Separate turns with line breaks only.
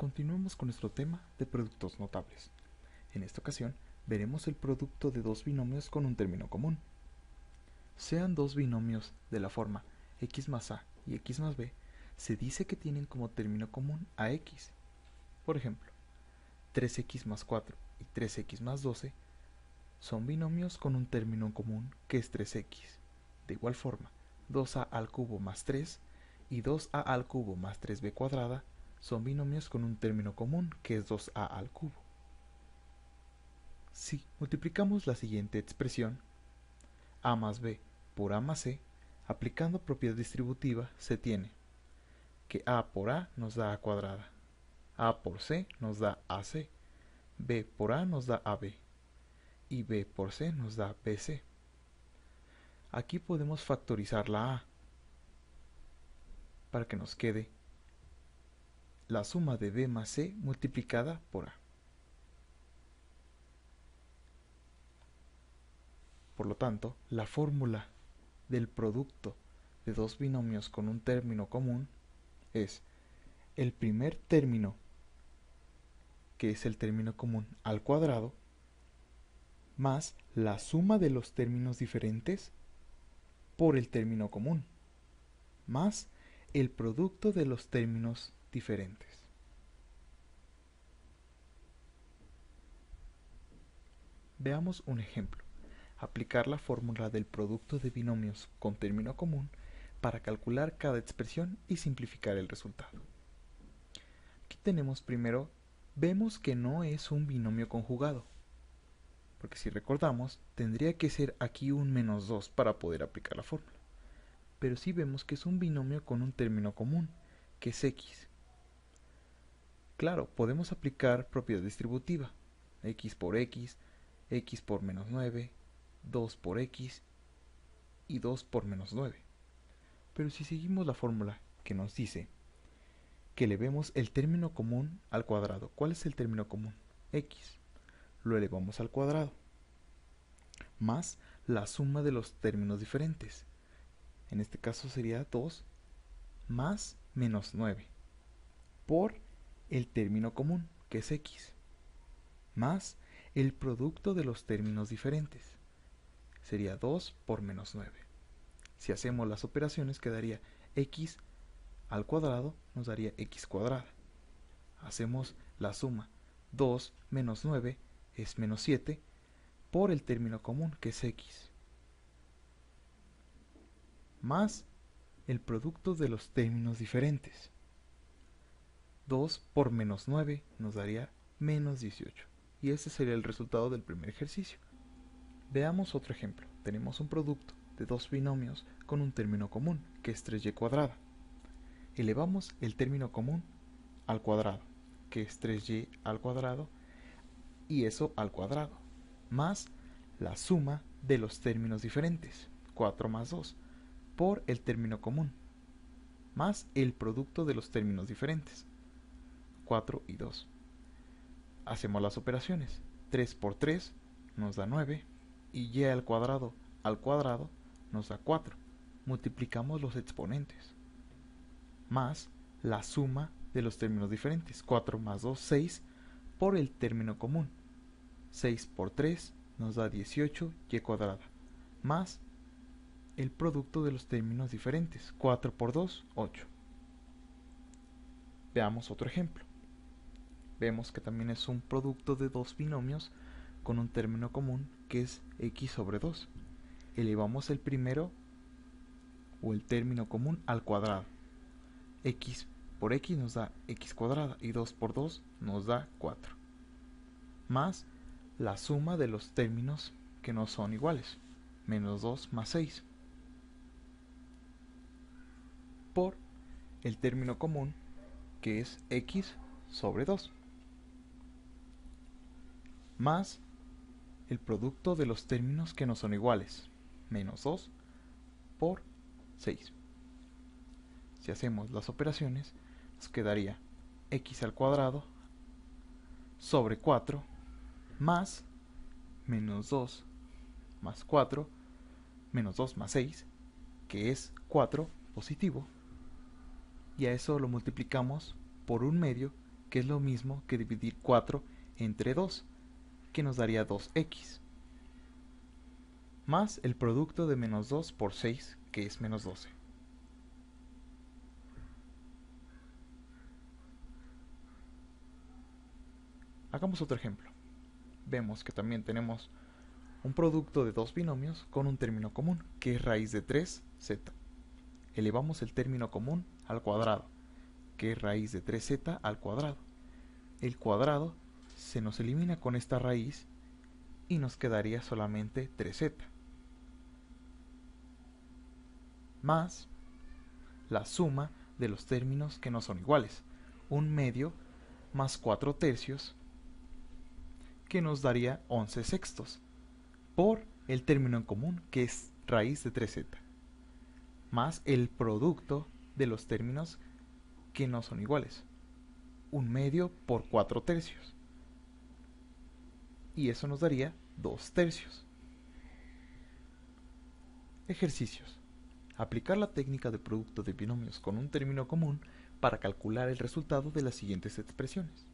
Continuamos con nuestro tema de productos notables. En esta ocasión veremos el producto de dos binomios con un término común. Sean dos binomios de la forma x más a y x más b, se dice que tienen como término común a x. Por ejemplo, 3x más 4 y 3x más 12 son binomios con un término común que es 3x. De igual forma, 2a al cubo más 3 y 2a al cubo más 3b cuadrada son binomios con un término común que es 2a al cubo. Si multiplicamos la siguiente expresión, a más b por a más c, aplicando propiedad distributiva, se tiene que a por a nos da a cuadrada, a por c nos da ac, b por a nos da ab y b por c nos da bc. Aquí podemos factorizar la a para que nos quede la suma de b más c multiplicada por a. Por lo tanto, la fórmula del producto de dos binomios con un término común es el primer término, que es el término común al cuadrado, más la suma de los términos diferentes por el término común, más el producto de los términos diferentes. Veamos un ejemplo. Aplicar la fórmula del producto de binomios con término común para calcular cada expresión y simplificar el resultado. Aquí tenemos primero, vemos que no es un binomio conjugado, porque si recordamos, tendría que ser aquí un menos 2 para poder aplicar la fórmula. Pero sí vemos que es un binomio con un término común, que es x. Claro, podemos aplicar propiedad distributiva, x por x menos 9, 2 por x y 2 por menos 9. Pero si seguimos la fórmula que nos dice que elevemos el término común al cuadrado, ¿cuál es el término común? X. Lo elevamos al cuadrado, más la suma de los términos diferentes. En este caso sería 2 más menos 9 por el término común, que es x, más el producto de los términos diferentes. Sería 2 por menos 9. Si hacemos las operaciones quedaría x al cuadrado nos daría x cuadrada. Hacemos la suma, 2 menos 9 es menos 7 por el término común, que es x, más el producto de los términos diferentes. 2 por menos 9 nos daría menos 18. Y ese sería el resultado del primer ejercicio. Veamos otro ejemplo. Tenemos un producto de dos binomios con un término común, que es 3y cuadrada. Elevamos el término común al cuadrado, que es 3y al cuadrado, y eso al cuadrado, más la suma de los términos diferentes, 4 más 2, por el término común, más el producto de los términos diferentes, 4 y 2. Hacemos las operaciones, 3 por 3 nos da 9, y y al cuadrado nos da 4. Multiplicamos los exponentes, más la suma de los términos diferentes, 4 más 2, 6, por el término común. 6 por 3 nos da 18 y cuadrada, más el producto de los términos diferentes, 4 por 2, 8. Veamos otro ejemplo. Vemos que también es un producto de dos binomios con un término común, que es x sobre 2. Elevamos el primero, o el término común, al cuadrado. X por x nos da x cuadrada y 2 por 2 nos da 4. Más la suma de los términos que no son iguales, menos 2 más 6, por el término común, que es x sobre 2, más el producto de los términos que no son iguales, menos 2 por 6. Si hacemos las operaciones, nos quedaría x al cuadrado sobre 4 más menos 2 más 4, menos 2 más 6, que es 4 positivo, y a eso lo multiplicamos por un medio, que es lo mismo que dividir 4 entre 2, que nos daría 2x, más el producto de menos 2 por 6, que es menos 12. Hagamos otro ejemplo. Vemos que también tenemos un producto de dos binomios con un término común, que es raíz de 3z. Elevamos el término común al cuadrado, que es raíz de 3z al cuadrado. El cuadrado se nos elimina con esta raíz y nos quedaría solamente 3z, más la suma de los términos que no son iguales, 1/2 más 4/3, que nos daría 11/6, por el término en común, que es raíz de 3z, más el producto de los términos que no son iguales, 1/2 por 4/3, y eso nos daría 2/3. Ejercicios. Aplicar la técnica de producto de binomios con un término común para calcular el resultado de las siguientes expresiones.